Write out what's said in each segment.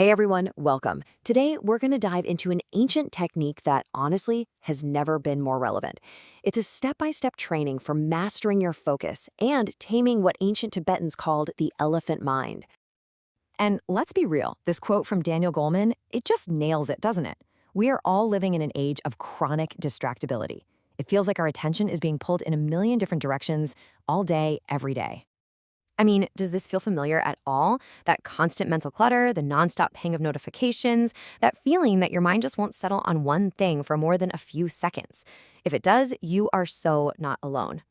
Hey everyone, welcome. Today we're going to dive into an ancient technique that honestly has never been more relevant. It's a step-by-step training for mastering your focus and taming what ancient Tibetans called the elephant mind. And let's be real, this quote from Daniel Goleman, it just nails it, doesn't it? We are all living in an age of chronic distractibility. It feels like our attention is being pulled in a million different directions all day, every day. I mean, does this feel familiar at all? That constant mental clutter, the nonstop ping of notifications, that feeling that your mind just won't settle on one thing for more than a few seconds. If it does, you are so not alone.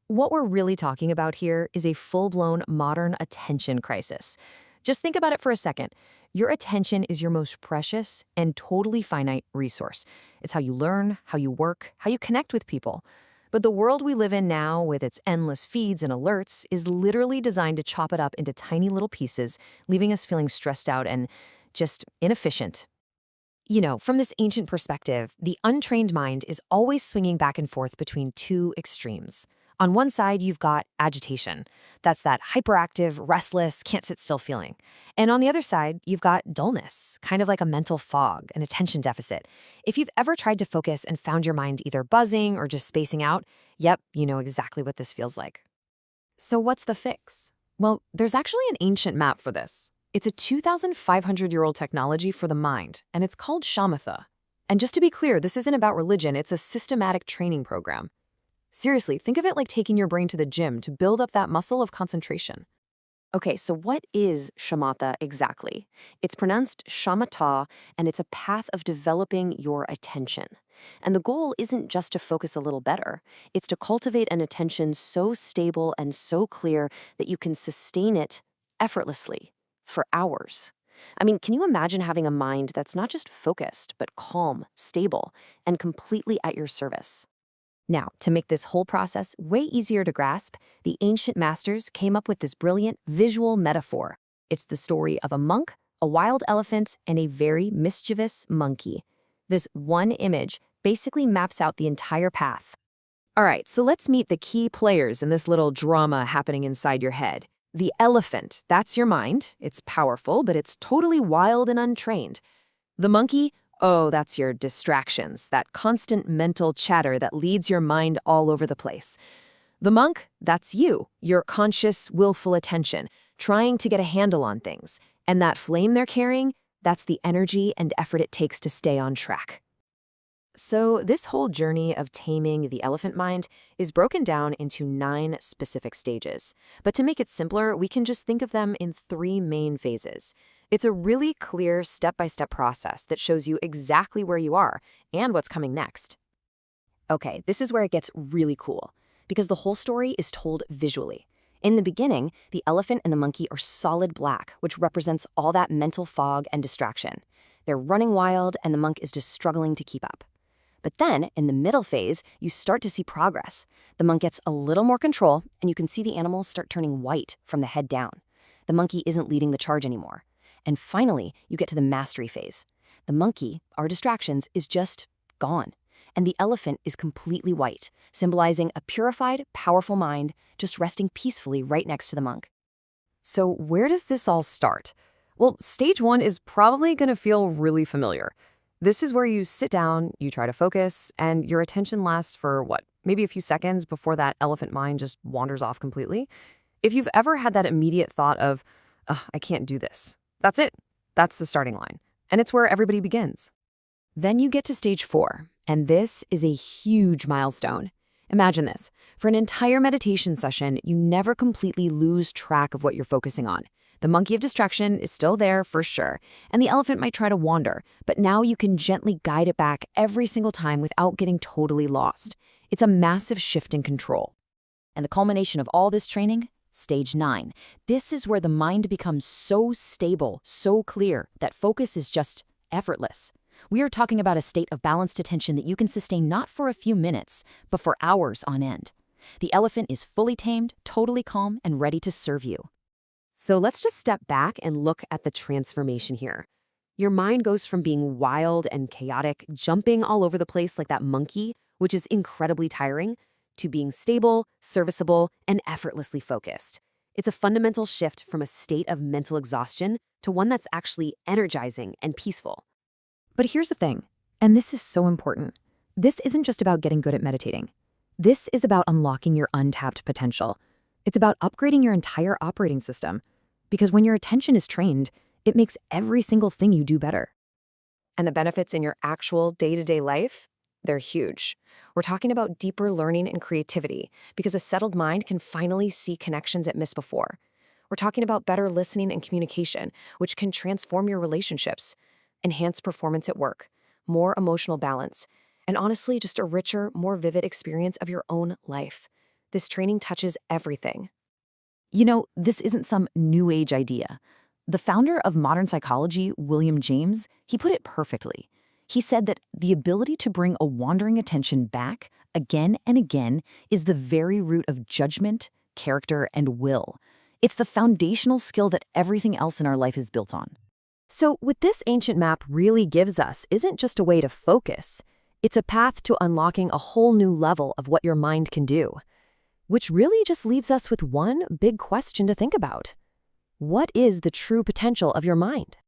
What we're really talking about here is a full-blown modern attention crisis. Just think about it for a second. Your attention is your most precious and totally finite resource. It's how you learn, how you work, how you connect with people. But the world we live in now, with its endless feeds and alerts, is literally designed to chop it up into tiny little pieces, leaving us feeling stressed out and just inefficient. From this ancient perspective, the untrained mind is always swinging back and forth between two extremes. On one side, you've got agitation. That's that hyperactive, restless, can't sit still feeling. And on the other side, you've got dullness, kind of like a mental fog, an attention deficit. If you've ever tried to focus and found your mind either buzzing or just spacing out, yep, you know exactly what this feels like. So what's the fix? Well, there's actually an ancient map for this. It's a 2,500-year-old technology for the mind, and it's called Shamatha. And just to be clear, this isn't about religion, it's a systematic training program. Seriously, think of it like taking your brain to the gym to build up that muscle of concentration. Okay, so what is shamatha exactly? It's pronounced shamatha, and it's a path of developing your attention. And the goal isn't just to focus a little better. It's to cultivate an attention so stable and so clear that you can sustain it effortlessly for hours. I mean, can you imagine having a mind that's not just focused, but calm, stable, and completely at your service? Now, to make this whole process way easier to grasp, the ancient masters came up with this brilliant visual metaphor. It's the story of a monk, a wild elephant, and a very mischievous monkey. This one image basically maps out the entire path. All right, so let's meet the key players in this little drama happening inside your head. The elephant, that's your mind. It's powerful, but it's totally wild and untrained. The monkey, oh, that's your distractions, that constant mental chatter that leads your mind all over the place. The monk, that's you, your conscious, willful attention, trying to get a handle on things. And that flame they're carrying, that's the energy and effort it takes to stay on track. So this whole journey of taming the elephant mind is broken down into 9 specific stages. But to make it simpler, we can just think of them in 3 main phases. It's a really clear step-by-step process that shows you exactly where you are and what's coming next. Okay, this is where it gets really cool, because the whole story is told visually. In the beginning, the elephant and the monkey are solid black, which represents all that mental fog and distraction. They're running wild, and the monk is just struggling to keep up. But then, in the middle phase, you start to see progress. The monk gets a little more control, and you can see the animals start turning white from the head down. The monkey isn't leading the charge anymore. And finally, you get to the mastery phase. The monkey, our distractions, is just gone. And the elephant is completely white, symbolizing a purified, powerful mind just resting peacefully right next to the monk. So where does this all start? Well, stage 1 is probably going to feel really familiar. This is where you sit down, you try to focus, and your attention lasts for, maybe a few seconds before that elephant mind just wanders off completely. If you've ever had that immediate thought of, I can't do this, that's it. That's the starting line. And it's where everybody begins. Then you get to stage 4, and this is a huge milestone. Imagine this. For an entire meditation session, you never completely lose track of what you're focusing on. The monkey of distraction is still there for sure, and the elephant might try to wander, but now you can gently guide it back every single time without getting totally lost. It's a massive shift in control. And the culmination of all this training? Stage 9. This is where the mind becomes so stable, so clear, that focus is just effortless. We are talking about a state of balanced attention that you can sustain not for a few minutes, but for hours on end. The elephant is fully tamed, totally calm, and ready to serve you. So let's just step back and look at the transformation here. Your mind goes from being wild and chaotic, jumping all over the place like that monkey, which is incredibly tiring, to being stable, serviceable, and effortlessly focused. It's a fundamental shift from a state of mental exhaustion to one that's actually energizing and peaceful. But here's the thing, and this is so important. This isn't just about getting good at meditating. This is about unlocking your untapped potential. It's about upgrading your entire operating system. Because when your attention is trained, it makes every single thing you do better. And the benefits in your actual day-to-day life? They're huge. We're talking about deeper learning and creativity, because a settled mind can finally see connections it missed before. We're talking about better listening and communication, which can transform your relationships, enhance performance at work, more emotional balance, and honestly, just a richer, more vivid experience of your own life. This training touches everything. You know, this isn't some new age idea. The founder of modern psychology, William James, he put it perfectly. He said that the ability to bring a wandering attention back again and again is the very root of judgment, character, and will. It's the foundational skill that everything else in our life is built on. So what this ancient map really gives us isn't just a way to focus. It's a path to unlocking a whole new level of what your mind can do. Which really just leaves us with one big question to think about. What is the true potential of your mind?